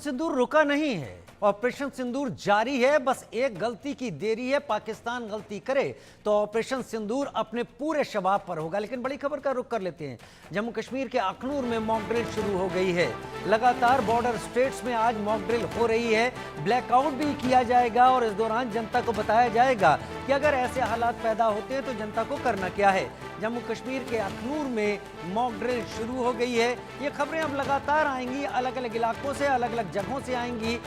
सिंदूर रुका नहीं है। ऑपरेशन सिंदूर जारी है। बस एक गलती की देरी है। पाकिस्तान गलती करे तो ऑपरेशन सिंदूर अपने पूरे शबाब पर होगा। लेकिन बड़ी खबर का रुख कर लेते हैं। जम्मू कश्मीर के अखनूर में मॉक ड्रिल शुरू हो गई है। लगातार बॉर्डर स्टेट्स में आज मॉक ड्रिल हो रही है। ब्लैकआउट भी किया जाएगा और इस दौरान जनता को बताया जाएगा कि अगर ऐसे हालात पैदा होते हैं तो जनता को करना क्या है। जम्मू कश्मीर के अखनूर में मॉक ड्रिल शुरू हो गई है। ये खबरें अब लगातार आएंगी, अलग अलग इलाकों से, अलग अलग जगहों से आएंगी।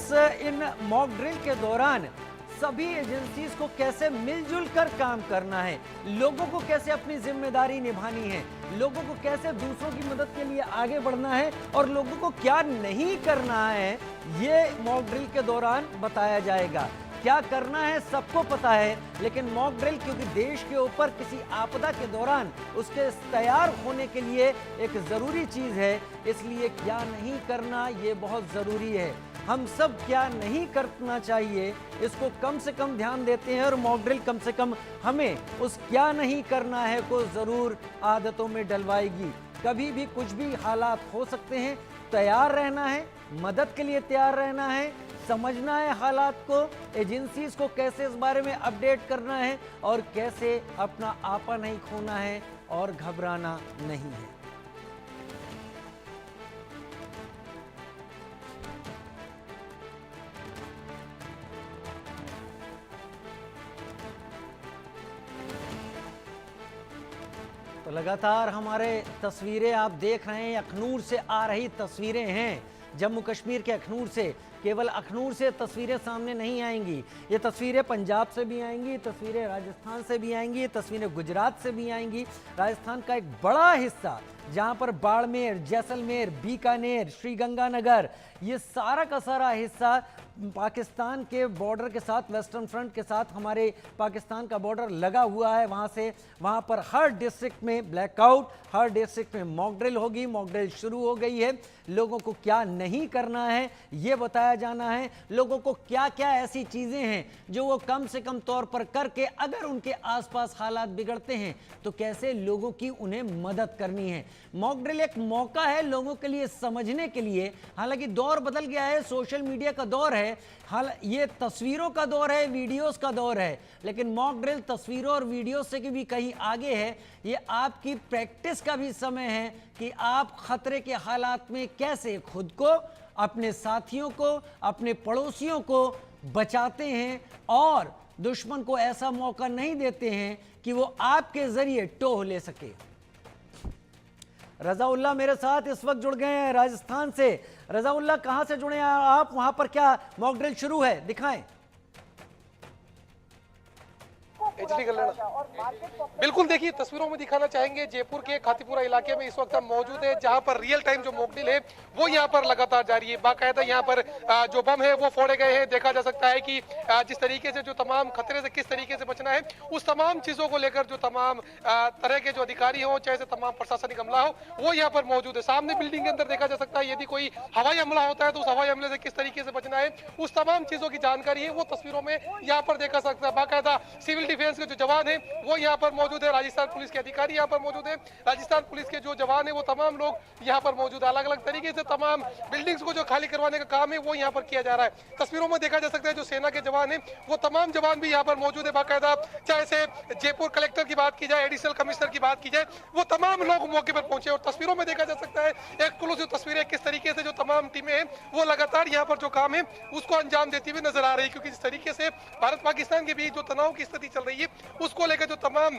इन मॉक ड्रिल के दौरान सभी एजेंसीज को कैसे मिलजुल कर काम करना है, लोगों को कैसे अपनी जिम्मेदारी निभानी है, लोगों को कैसे दूसरों की मदद के लिए आगे बढ़ना है और लोगों को क्या नहीं करना है, ये मॉक ड्रिल के दौरान बताया जाएगा। क्या करना है सबको पता है, लेकिन मॉक ड्रिल क्योंकि देश के ऊपर किसी आपदा के दौरान उसके तैयार होने के लिए एक ज़रूरी चीज़ है, इसलिए क्या नहीं करना ये बहुत ज़रूरी है। हम सब क्या नहीं करना चाहिए इसको कम से कम ध्यान देते हैं और मॉक ड्रिल कम से कम हमें उस क्या नहीं करना है को ज़रूर आदतों में डलवाएगी। कभी भी कुछ भी हालात हो सकते हैं, तैयार रहना है, मदद के लिए तैयार रहना है, समझना है हालात को, एजेंसीज को कैसे इस बारे में अपडेट करना है और कैसे अपना आपा नहीं खोना है और घबराना नहीं है। तो लगातार हमारे तस्वीरें आप देख रहे हैं, अखनूर से आ रही तस्वीरें हैं। जम्मू कश्मीर के अखनूर से, केवल अखनूर से तस्वीरें सामने नहीं आएंगी, ये तस्वीरें पंजाब से भी आएंगी, तस्वीरें राजस्थान से भी आएंगी, तस्वीरें गुजरात से भी आएंगी। राजस्थान का एक बड़ा हिस्सा जहां पर बाड़मेर, जैसलमेर, बीकानेर, श्रीगंगानगर, ये सारा का सारा हिस्सा पाकिस्तान के बॉर्डर के साथ, वेस्टर्न फ्रंट के साथ हमारे पाकिस्तान का बॉर्डर लगा हुआ है। वहां पर हर डिस्ट्रिक्ट में ब्लैकआउट, हर डिस्ट्रिक्ट में मॉक ड्रिल होगी। मॉक ड्रिल शुरू हो गई है। लोगों को क्या नहीं करना है ये बताया जाना है। लोगों को क्या क्या ऐसी चीजें हैं जो वो कम से कम तौर पर करके अगर उनके आसपास हालात बिगड़ते हैं तो कैसे लोगों की उन्हें मदद करनी है। मॉक ड्रिल एक मौका है लोगों के लिए समझने के लिए। हालांकि दौर बदल गया है, सोशल मीडिया का दौर है, हाल ये तस्वीरों का दौर है, वीडियोस का दौर है, लेकिन मॉक ड्रिल तस्वीरों और वीडियोस से भी कहीं आगे है। ये आपकी प्रैक्टिस का भी समय है कि आप खतरे के हालात में कैसे खुद को, अपने साथियों को, अपने पड़ोसियों को बचाते हैं और दुश्मन को ऐसा मौका नहीं देते हैं कि वो आपके जरिए टोह ले सके। रजाउल्ला मेरे साथ इस वक्त जुड़ गए हैं राजस्थान से। रजाउल्ला, कहां से जुड़े हैं आप? वहां पर क्या मॉक ड्रिल शुरू है, दिखाएं। बिल्कुल, देखिए तस्वीरों में दिखाना चाहेंगे जयपुर के खातीपुरा इलाके में इस वक्त हम मौजूद है, जहां पर रियल टाइम जो मॉक ड्रिल है वो यहां पर लगातार जारी है। बाकायदा यहां पर जो बम है वो फोड़े गए हैं। देखा जा सकता है कि जिस तरीके से जो तमाम खतरे से किस तरीके से बचना है उस तमाम चीजों को लेकर जो तमाम तरह के जो अधिकारी हो, चाहे से तमाम प्रशासनिक अमला हो, वो यहाँ पर मौजूद है। सामने बिल्डिंग के अंदर देखा जा सकता है यदि कोई हवाई हमला होता है तो उस हवाई हमले से किस तरीके से बचना है उस तमाम चीजों की जानकारी है वो तस्वीरों में यहाँ पर देखा सकता है। बाकायदा सिविल डिफेंस के जो जवान है वो यहाँ पर मौजूद है, राजस्थान पुलिस के अधिकारी यहाँ पर मौजूद है, राजस्थान पुलिस के जो जवान है वो तमाम लोग यहाँ पर मौजूद है। अलग अलग तरीके से तमाम बिल्डिंग्स को जो खाली करवाने का काम है वो यहाँ पर किया जा रहा है। तस्वीरों में देखा जा सकता है जो सेना के जवान है वो तमाम जवान भी यहाँ पर मौजूद है। बाकायदा चाहे से जयपुर कलेक्टर की बात की जाए, एडिशनल कमिश्नर की बात की जाए, वो तमाम लोग मौके पर पहुंचे और तस्वीरों में देखा जा सकता है एक्सक्लूसिव तस्वीरें किस तरीके से जो तमाम टीमें हैं वो लगातार यहाँ पर जो काम है उसको अंजाम देती हुई नजर आ रही है। क्योंकि जिस तरीके से भारत पाकिस्तान के बीच जो तनाव की स्थिति चल रही है उसको लेकर जो तमाम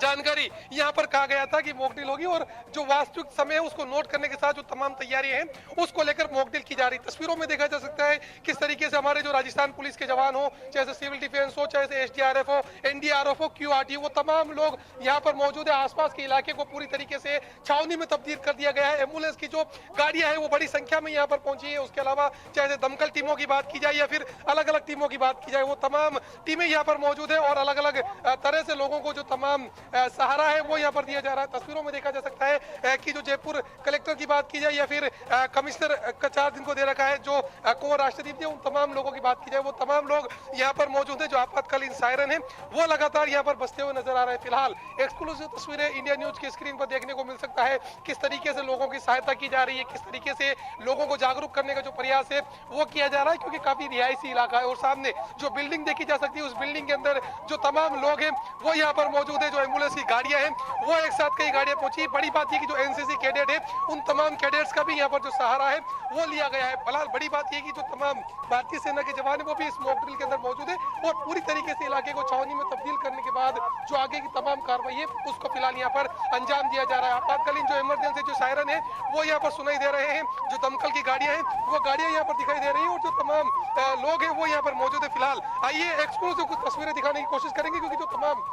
जानकारी यहाँ पर कहा गया था कि मॉक ड्रिल होगी और जो वास्तविक समय है उसको नोट करने के साथ जो तमाम तैयारियां हैं उसको लेकर मॉक ड्रिल की जा रही। तस्वीरों में देखा जा सकता है किस तरीके से हमारे जो राजस्थान पुलिस के जवान हो, चाहे से सिविल डिफेंस हो, चाहे से एसडीआरएफ हो, एनडीआरएफ हो, क्यूआरटी, वो तमाम लोग यहाँ पर मौजूद है। आसपास के इलाके को पूरी तरीके से छावनी में तब्दील कर दिया गया है। एम्बुलेंस की जो गाड़ियां है वो बड़ी संख्या में यहाँ पर पहुंची है। उसके अलावा चाहे से दमकल टीमों की बात की जाए या फिर अलग अलग टीमों की बात की जाए, वो तमाम टीमें यहाँ पर मौजूद है और अलग अलग तरह से लोगों को जो तमाम सहारा है वो यहाँ पर दिया जा रहा है। तस्वीरों में देखा जा सकता है कि जो जयपुर कलेक्टर की बात की जाए या फिर कमिश्नर का चार्ज जिनको को दे रखा है। जो कुंवर राष्ट्रदीप थे, उन तमाम लोगों की बात की जाए, वो तमाम लोग यहाँ पर मौजूद है। जो आपातकालीन सायरन है वो लगातार यहाँ पर बजते हुए नजर आ रहे हैं। फिलहाल एक्सक्लूसिव तस्वीरें इंडिया न्यूज की स्क्रीन पर देखने को मिल सकता है, किस तरीके से लोगों की सहायता की जा रही है, किस तरीके से लोगों को जागरूक करने का जो प्रयास है वो किया जा रहा है, क्योंकि काफी रिहायशी इलाका है। और सामने जो बिल्डिंग देखी जा सकती है, उस बिल्डिंग के अंदर जो तमाम लोग हैं वो यहाँ पर मौजूद है। जो एम्बुलेंस की गाड़ियां हैं वो एक साथ कई गाड़ियां पहुंची। बड़ी बात यह कि जो एनसीसी कैडेट है, उन तमाम कैडेट्स का भी यहाँ पर जो सहारा है वो लिया गया है। फिलहाल बड़ी बात यह कि जो तमाम भारतीय सेना के जवान है वो भी इस मॉक ड्रिल के अंदर मौजूद है और पूरी तरीके से इलाके को छावनी में तब्दील करने के बाद जो आगे की तमाम कार्रवाई है उसको फिलहाल यहाँ पर अंजाम दिया जा रहा है। आपातकालीन जो इमरजेंसी जो सायरन है वो यहाँ पर सुनाई दे रहे हैं। जो दमकल की गाड़ियां हैं वो गाड़ियां यहाँ पर दिखाई दे रही है और जो तमाम लोग हैं वो यहाँ पर मौजूद है। फिलहाल आइए एक्सक्लूसिव कुछ तस्वीरें दिखाने की कोशिश करेंगे, क्योंकि जो तमाम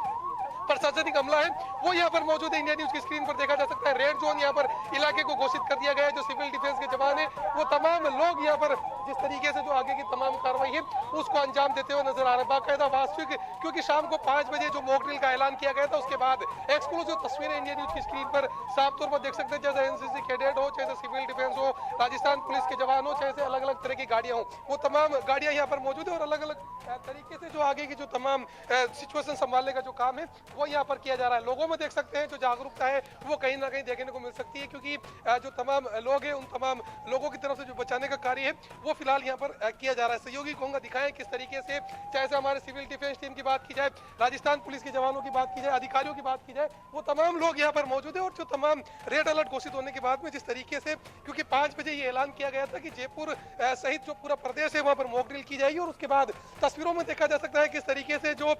प्रशासनिक अमला है वो यहाँ पर मौजूद है। इंडिया न्यूज की स्क्रीन पर देखा जा सकता है रेड जोन यहाँ पर इलाके को घोषित कर दिया गया है। जो सिविल डिफेंस के जवान है वो तमाम लोग यहाँ पर जिस तरीके से जो आगे की तमाम कार्रवाई है उसको अंजाम देते हुए नजर आ रहे हैं। बाकायदा वास्तविक, क्योंकि शाम को 5 बजे जो मॉक ड्रिल का ऐलान किया गया था उसके बाद एक्सक्लूसिव तस्वीरें इंडिया न्यूज की स्क्रीन पर साफ तौर पर देख सकते हैं। जैसे एनसीसी कैडेट हो, चाहे सिविल डिफेंस हो, राजस्थान पुलिस के जवान हो, चाहे अलग अलग तरह की गाड़ियां हो, वो तमाम गाड़ियां यहाँ पर मौजूद है और अलग अलग तरीके से जो आगे की जो तमाम सिचुएशन संभालने का जो काम है वो यहाँ पर किया जा रहा है। लोगों में देख सकते हैं जो जागरूकता है वो कहीं ना कहीं देखने को मिल सकती है, क्योंकि जो तमाम लोग हैं उन तमाम लोगों की तरफ से जो बचाने का कार्य है वो फिलहाल यहाँ पर किया जा रहा है। सहयोगी कहूंगा दिखाएं किस तरीके से, चाहे से हमारे सिविल डिफेंस टीम की बात की जाए, राजस्थान पुलिस के जवानों की बात की जाए, अधिकारियों की बात की जाए, वो तमाम लोग यहाँ पर मौजूद है। और जो तमाम रेड अलर्ट घोषित होने के बाद में जिस तरीके से, क्योंकि 5 बजे ये ऐलान किया गया था कि जयपुर सहित जो पूरा प्रदेश है वहां पर मॉक ड्रिल की जाएगी और उसके बाद तस्वीरों में देखा जा सकता है किस तरीके से जो